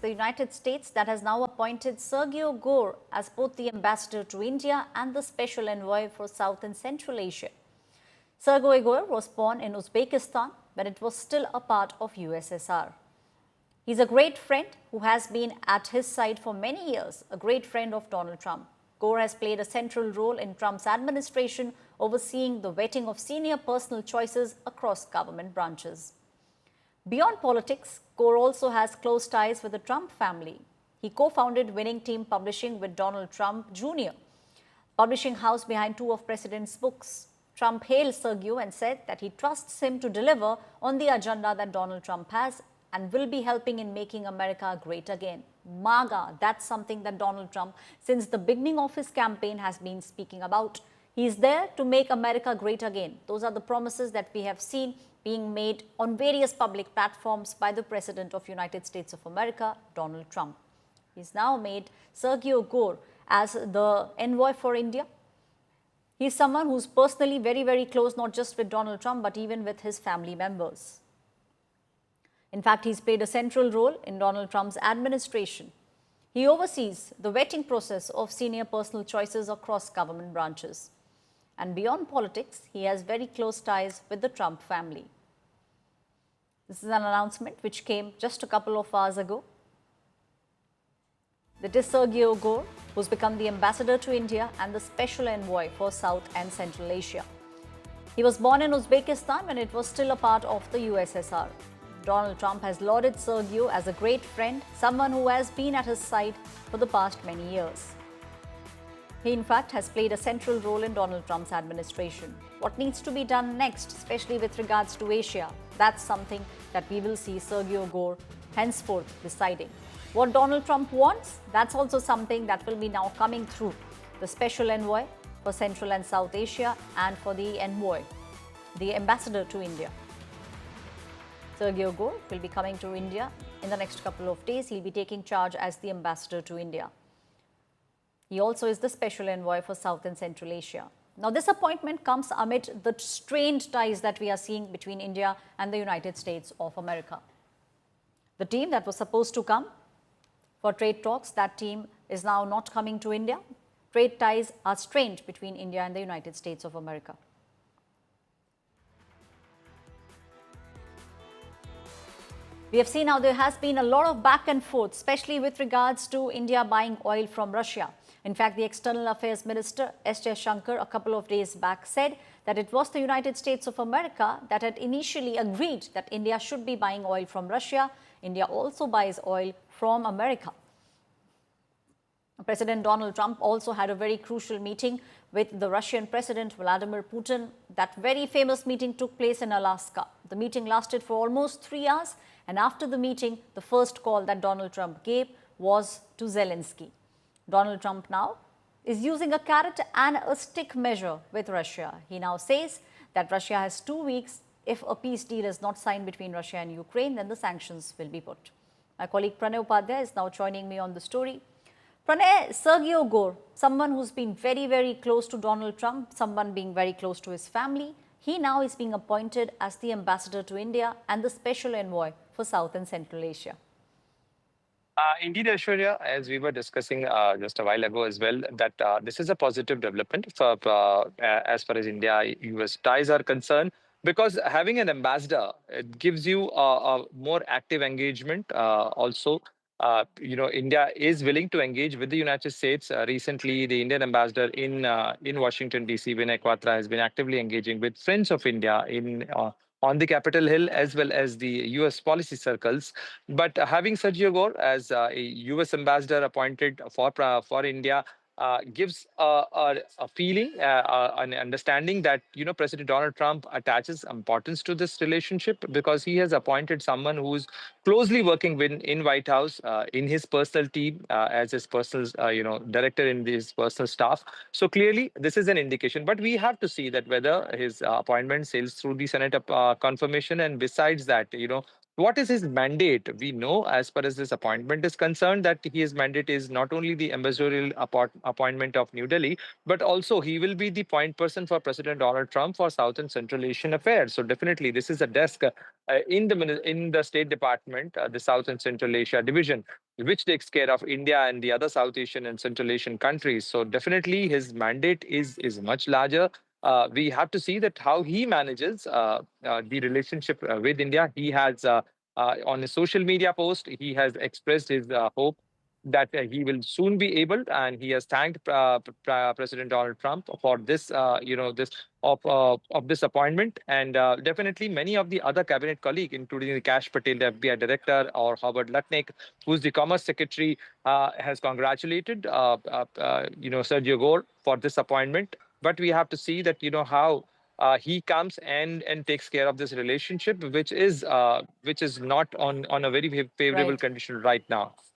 the United States that has now appointed Sergio Gore as both the ambassador to India and the special envoy for South and Central Asia. Sergio Gore was born in Uzbekistan when it was still a part of USSR. He's a great friend who has been at his side for many years, a great friend of Donald Trump. Gore has played a central role in Trump's administration, overseeing the vetting of senior personal choices across government branches. Beyond politics, Gore also has close ties with the Trump family. He co-founded Winning Team Publishing with Donald Trump Jr., publishing house behind two of President's books. Trump hailed Sergio and said that he trusts him to deliver on the agenda that Donald Trump has and will be helping in making America great again. MAGA, that's something that Donald Trump, since the beginning of his campaign, has been speaking about. He is there to make America great again. Those are the promises that we have seen being made on various public platforms by the President of United States of America, Donald Trump. He's now made Sergio Gore as the envoy for India. He's someone who's personally very, very close, not just with Donald Trump, but even with his family members. In fact, he's played a central role in Donald Trump's administration. He oversees the vetting process of senior personal choices across government branches. And beyond politics, he has very close ties with the Trump family. This is an announcement which came just a couple of hours ago. That is Sergio Gore, who's become the ambassador to India and the special envoy for South and Central Asia. He was born in Uzbekistan when it was still a part of the USSR. Donald Trump has lauded Sergio as a great friend, someone who has been at his side for the past many years. He, in fact, has played a central role in Donald Trump's administration. What needs to be done next, especially with regards to Asia, that's something that we will see Sergio Gore henceforth deciding. What Donald Trump wants, that's also something that will be now coming through the special envoy for Central and South Asia and for the envoy, the ambassador to India. Sergio Gore will be coming to India in the next couple of days. He'll be taking charge as the ambassador to India. He also is the special envoy for South and Central Asia. Now, this appointment comes amid the strained ties that we are seeing between India and the United States of America. The team that was supposed to come for trade talks, that team is now not coming to India. Trade ties are strained between India and the United States of America. We have seen how there has been a lot of back and forth, especially with regards to India buying oil from Russia. In fact, the External Affairs Minister S. Jaishankar a couple of days back said that it was the United States of America that had initially agreed that India should be buying oil from Russia. India also buys oil from America. President Donald Trump also had a very crucial meeting with the Russian President Vladimir Putin. That very famous meeting took place in Alaska. The meeting lasted for almost 3 hours, and after the meeting, the first call that Donald Trump gave was to Zelensky. Donald Trump now is using a carrot and a stick measure with Russia. He now says that Russia has 2 weeks. If a peace deal is not signed between Russia and Ukraine, then the sanctions will be put. My colleague Pranay Upadhyay is now joining me on the story. Pranay, Sergio Gore, someone who's been very, very close to Donald Trump, someone being very close to his family, he now is being appointed as the ambassador to India and the special envoy for South and Central Asia. Indeed, Aishwarya, as we were discussing just a while ago as well, that this is a positive development for, as far as India-US ties are concerned, because having an ambassador, it gives you a more active engagement. Also, India is willing to engage with the United States. Recently, the Indian ambassador in Washington, D.C., Vinay Quatra, has been actively engaging with Friends of India on the Capitol Hill as well as the U.S. policy circles. But having Sergio Gore as a U.S. ambassador appointed for India gives a feeling, an understanding that President Donald Trump attaches importance to this relationship, because he has appointed someone who's closely working in White House, in his personal team, as his personal director in his personal staff. So clearly, this is an indication. But we have to see that whether his appointment sails through the Senate confirmation, and besides that, what is his mandate? We know, as far as this appointment is concerned, that his mandate is not only the ambassadorial appointment of New Delhi, but also he will be the point person for President Donald Trump for South and Central Asian affairs. So definitely, this is a desk in the State Department, the South and Central Asia division. which takes care of India and the other South Asian and Central Asian countries. So definitely his mandate is much larger. We have to see that how he manages the relationship with India. He has on his social media post, he has expressed his hope that he will soon be able, and he has thanked President Donald Trump for this, this of this appointment, and definitely many of the other cabinet colleagues, including the Kash Patel, the FBI director, or Howard Lutnick, who's the Commerce Secretary, has congratulated Sergio Gore for this appointment. But we have to see that how he comes and takes care of this relationship, which is not on a very favorable Right. condition right now.